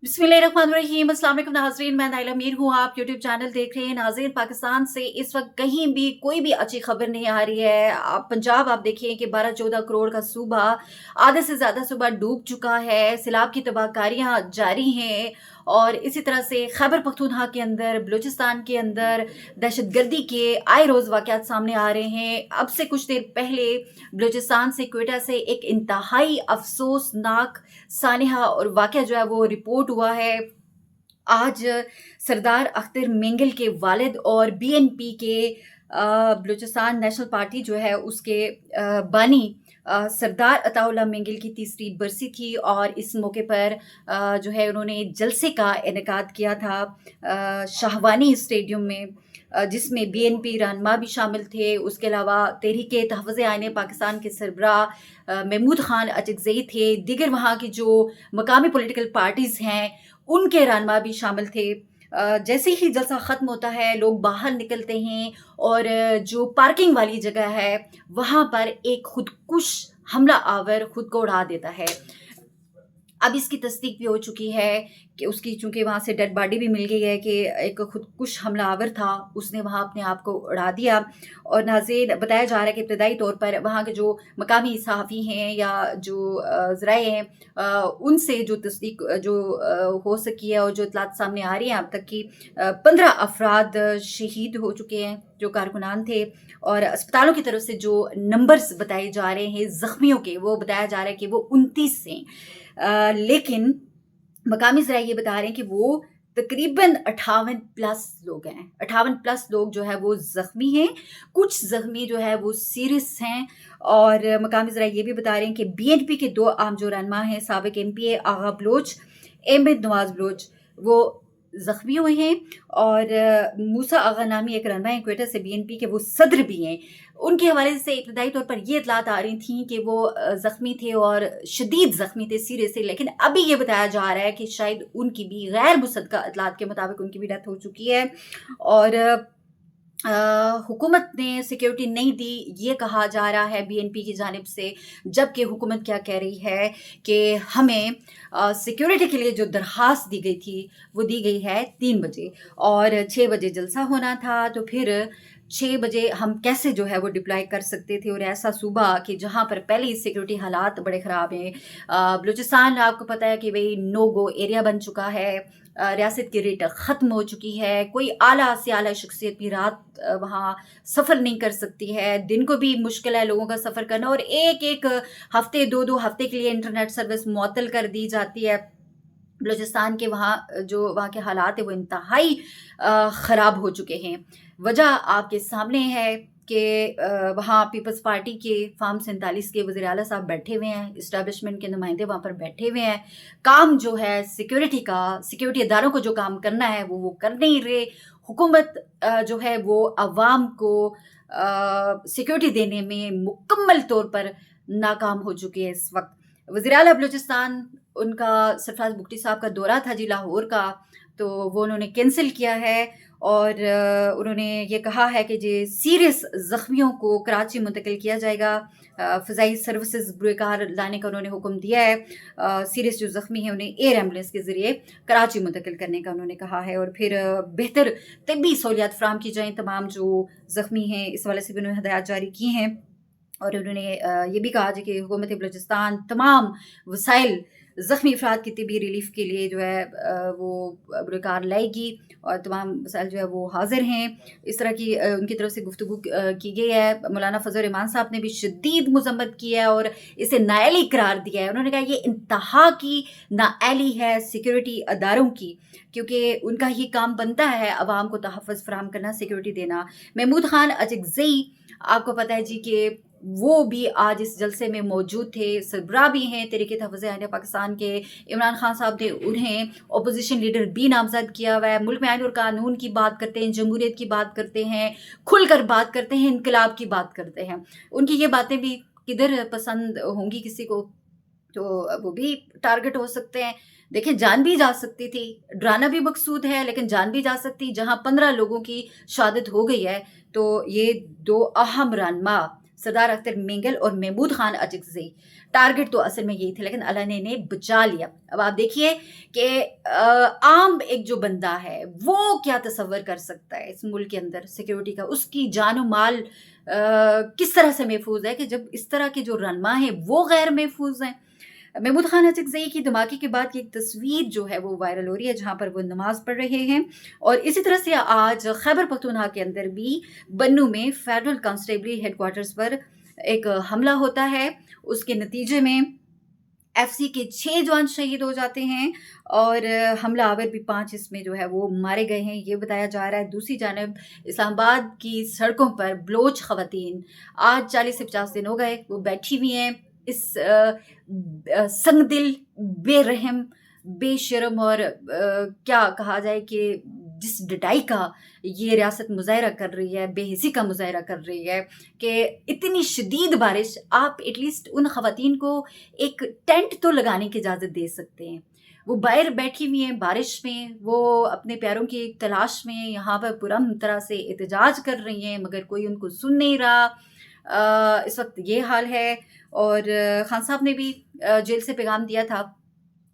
बिस्मिल्लाहिर्रहमानिर्रहीम। अस्सलाम वालेकुम नाज़रीन, मैं नाइला मीर हूँ। आप यूट्यूब चैनल देख रहे हैं। नाज़रीन, पाकिस्तान से इस वक्त कहीं भी कोई भी अच्छी खबर नहीं आ रही है। पंजाब आप देखिए कि 12-14 करोड़ का सूबा, आधे से ज़्यादा सूबा डूब चुका है। सैलाब की तबाहकारियाँ जारी हैं और इसी तरह से खैबर पख्तूनख्वा के अंदर, बलूचिस्तान के अंदर दहशतगर्दी के आए रोज़ वाक़यात सामने आ रहे हैं। अब से कुछ देर पहले बलूचिस्तान से, क्वेटा से एक इंतहाई अफसोसनाक सानहा और वाक़या जो है वो रिपोर्ट हुआ है। आज सरदार अख्तर मेंगल के वालिद और बीएनपी के बलूचिस्तान नेशनल पार्टी जो है उसके बानी सरदार अताउल्लाह मेंगल की तीसरी बरसी थी और इस मौके पर जो है उन्होंने जलसे का इनेकाद किया था शाहवानी स्टेडियम में, जिसमें बीएनपी रहनुमा भी शामिल थे। उसके अलावा तहरीक तहफ़्फ़ुज़ आईन पाकिस्तान के सरबराह महमूद ख़ान अचकज़ई थे। दीगर वहाँ की जो मकामी पॉलिटिकल पार्टीज़ हैं उनके रहनुमा भी शामिल थे। जैसे ही जलसा ख़त्म होता है, लोग बाहर निकलते हैं और जो पार्किंग वाली जगह है वहाँ पर एक खुदकुश हमला आवर खुद को उड़ा देता है। अब इसकी तस्दीक भी हो चुकी है कि उसकी, चूँकि वहाँ से डेड बॉडी भी मिल गई है, कि एक खुदकुश हमलावर था, उसने वहाँ अपने आप को उड़ा दिया। और नाज़रीन, बताया जा रहा है कि इब्तदाई तौर पर वहाँ के जो मकामी सहाफ़ी हैं या जो ज़राए हैं उनसे जो तस्दीक जो हो सकी है और जो इतलात सामने आ रही हैं अब तक की 15 अफराद शहीद हो चुके हैं जो कारकुनान थे। और अस्पतालों की तरफ से जो नंबर्स बताए जा रहे हैं ज़ख्मियों के, वो बताया जा रहा है कि वो 29 हैं। लेकिन मकामी ज़राए ये बता रहे हैं कि वो तकरीबन 58 प्लस लोग हैं। 58 प्लस लोग जो है वो ज़ख्मी हैं, कुछ ज़ख्मी जो है वो सीरियस हैं। और मकामी ज़राए ये भी बता रहे हैं कि बीएनपी के 2 आम जो रहनुमा हैं, साबिक़ एमपीए आगा बलोच, अहमद नवाज़ बलोच, वो ज़ख्मी हुए हैं। और मूसा आगा नामी एक रहनुमा है क्वेटा से बीएनपी के, वो सदर भी हैं। उनके हवाले से इब्तदाई तौर पर ये इतलात आ रही थी कि वो ज़ख्मी थे और शदीद ज़ख्मी थे, सीरियस थे। लेकिन अभी ये बताया जा रहा है कि शायद उनकी भी, गैर मुसद्दक़ा इतलात के मुताबिक, उनकी भी डेथ हो चुकी है। और हुकूमत ने सिक्योरिटी नहीं दी, ये कहा जा रहा है बीएनपी की जानिब से। जबकि हुकूमत क्या कह रही है कि हमें सिक्योरिटी के लिए जो दरख्वास्त दी गई थी वो दी गई है 3 बजे और 6 बजे जलसा होना था। तो फिर 6 बजे हम कैसे जो है वो डिप्लॉय कर सकते थे, और ऐसा सूबा कि जहाँ पर पहले ही सिक्योरिटी हालात बड़े ख़राब हैं। बलूचिस्तान आपको पता है कि भाई नो गो एरिया बन चुका है। रियासत की रेट ख़त्म हो चुकी है। कोई आला से आला शख्सियत भी रात वहाँ सफ़र नहीं कर सकती है। दिन को भी मुश्किल है लोगों का सफ़र करना, और एक हफ़्ते 2-2 हफ़्ते के लिए इंटरनेट सर्विस मुअत्तल कर दी जाती है। बलूचिस्तान के वहाँ के हालात है वो इंतहाई ख़राब हो चुके हैं। वजह आपके सामने है कि वहाँ पीपल्स पार्टी के फार्म 47 के वज़ीर आला साहब बैठे हुए हैं, इस्टेब्लिशमेंट के नुमाइंदे वहाँ पर बैठे हुए हैं। काम जो है सिक्योरिटी इदारों को जो काम करना है वो कर नहीं रहे। हुकूमत जो है वो अवाम को सिक्योरिटी देने में मुकम्मल तौर पर नाकाम हो चुकी है इस वक्त। वज़ीर आला बलूचिस्तान, उनका सरफराज बुगटी साहब का दौरा था जी लाहौर का, तो वो उन्होंने कैंसिल किया है। और उन्होंने ये कहा है कि जे सीरियस ज़ख्मियों को कराची मुंतकिल किया जाएगा। फ़ज़ाई सर्विसेज बुरेकार लाने का उन्होंने हुक्म दिया है। सीरियस जो ज़ख्मी हैं उन्हें एयर एम्बुलेंस के ज़रिए कराची मुंतकिल करने का उन्होंने कहा है। और फिर बेहतर तिब्बी सहूलियात फ़राहम की जाएँ तमाम जो ज़ख्मी हैं, इस वाले से भी उन्होंने हिदायत जारी की हैं। और उन्होंने ये भी कहा कि हुकूमत बलूचिस्तान तमाम वसाइल ज़ख्मी अफराद की तिब्बी रिलीफ़ के लिए जो है वो बुरकार लाएगी, और तमाम वसाइल जो है वो हाज़िर हैं। इस तरह की उनकी तरफ से गुफ्तगू की गई है। मौलाना फ़ज़ल रहमान साहब ने भी शदीद मज़म्मत की है और इसे नाअहली करार दिया है। उन्होंने कहा ये इंतहा की नाअहली है सिक्योरिटी अदारों की, क्योंकि उनका ही काम बनता है अवाम को तहफ़्फ़ुज़ फ़राहम करना, सिक्योरिटी देना। महमूद ख़ान अचकज़ई, आपको पता है जी कि वो भी आज इस जलसे में मौजूद थे। सरबराह भी हैं तहरीक तहफ़्फ़ुज़ आईन पाकिस्तान के। इमरान खान साहब ने उन्हें अपोजिशन लीडर भी नामज़द किया हुआ है। मुल्क में आईन और कानून की बात करते हैं, जमहूरियत की बात करते हैं, खुलकर बात करते हैं, इनकलाब की बात करते हैं। उनकी ये बातें भी किधर पसंद होंगी किसी को, तो वो भी टारगेट हो सकते हैं। देखिए, जान भी जा सकती थी, डराना भी मकसूद है, लेकिन जान भी जा सकती। जहाँ 15 लोगों की शहादत हो गई है, तो ये 2 अहम रहनुमा सरदार अख्तर मेंगल और महमूद खान अचकज़ई। टारगेट तो असल में यही थे, लेकिन अल्लाह ने इन्हें बचा लिया। अब आप देखिए कि आम एक जो बंदा है वो क्या तसव्वुर कर सकता है इस मुल्क के अंदर सिक्योरिटी का, उसकी जान और माल किस तरह से महफूज है कि जब इस तरह के जो रहनुमा हैं वो गैर महफूज हैं। महमूद खान अचकज़ई की धमाके के बाद की एक तस्वीर जो है वो वायरल हो रही है, जहाँ पर वो नमाज पढ़ रहे हैं। और इसी तरह से आज खैबर पख्तूनख्वा के अंदर भी बन्नू में फेडरल कांस्टेबली हेडक्वार्टर्स पर एक हमला होता है। उसके नतीजे में एफसी के 6 जवान शहीद हो जाते हैं और हमलावर भी 5 इसमें जो है वो मारे गए हैं, ये बताया जा रहा है। दूसरी जानब इस्लामाबाद की सड़कों पर बलोच ख़वातीन आज 40 से 50 दिन हो गए वो बैठी हुई हैं इस संगदिल, बेरहम, बेशरम और क्या कहा जाए कि जिस डटाई का ये रियासत मुज़ाहरा कर रही है, बेहिसी का मुज़ाहरा कर रही है कि इतनी शदीद बारिश, आप एटलीस्ट उन ख़वातीन को एक टेंट तो लगाने की इजाज़त दे सकते हैं। वो बाहर बैठी हुई हैं बारिश में, वो अपने प्यारों की तलाश में यहाँ पर पुरम तरह से एहतजाज कर रही हैं, मगर कोई उनको सुन नहीं रहा। इस वक्त ये हाल है। और खान साहब ने भी जेल से पैगाम दिया था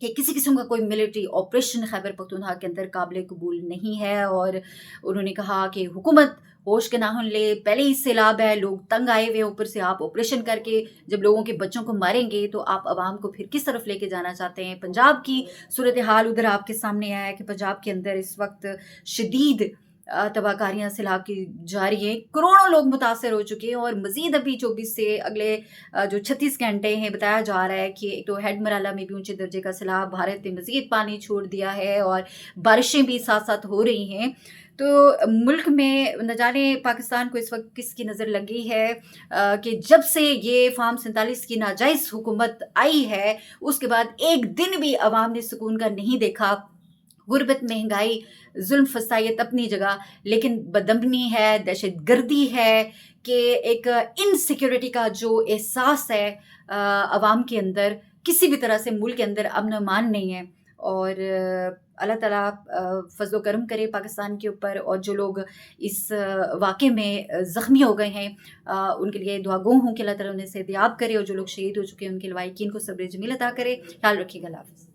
कि किसी किस्म का कोई मिलिट्री ऑपरेशन खैबर पख्तूनख्वा के अंदर काबिल कबूल नहीं है। और उन्होंने कहा कि हुकूमत होश के नाखुन ले, पहले ही सैलाब है, लोग तंग आए हुए, ऊपर से आप ऑपरेशन करके जब लोगों के बच्चों को मारेंगे तो आप आवाम को फिर किस तरफ लेके जाना चाहते हैं। पंजाब की सूरत हाल उधर आपके सामने आया है कि पंजाब के अंदर इस वक्त शदीद तबाहकारियाँ सैलाब की जारी हैं, करोड़ों लोग मुतासर हो चुके हैं और मज़ीद अभी 24 से अगले जो 36 घंटे हैं बताया जा रहा है कि एक तो हेड मराला में भी ऊंचे दर्जे का सैलाब, भारत ने मज़ीद पानी छोड़ दिया है और बारिशें भी साथ साथ हो रही हैं। तो मुल्क में न जाने पाकिस्तान को इस वक्त किसकी नज़र लगी है कि जब से ये फार्म 47 की नाजायज़ हुकूमत आई है उसके बाद एक दिन भी अवाम ने सुकून का नहीं देखा। गुर्बत, महंगाई, जुल्म, फसायत अपनी जगह, लेकिन बदमनी है, दहशत गर्दी है कि एक इनसिक्योरिटी का जो एहसास है अवाम के अंदर, किसी भी तरह से मुल्क के अंदर अमन अमान नहीं है। और अल्लाह ताला फजलो करम करे पाकिस्तान के ऊपर, और जो लोग इस वाक़े में ज़ख्मी हो गए हैं उनके लिए दुआ गो हूँ कि अल्लाह ताला उन्हें सेहतियाब करे, और जो लोग शहीद हो चुके हैं उनके लवाहिकीन को सब्र जमील अता करे। ख्याल रखिएगा। अल्लाह हाफ़िज़।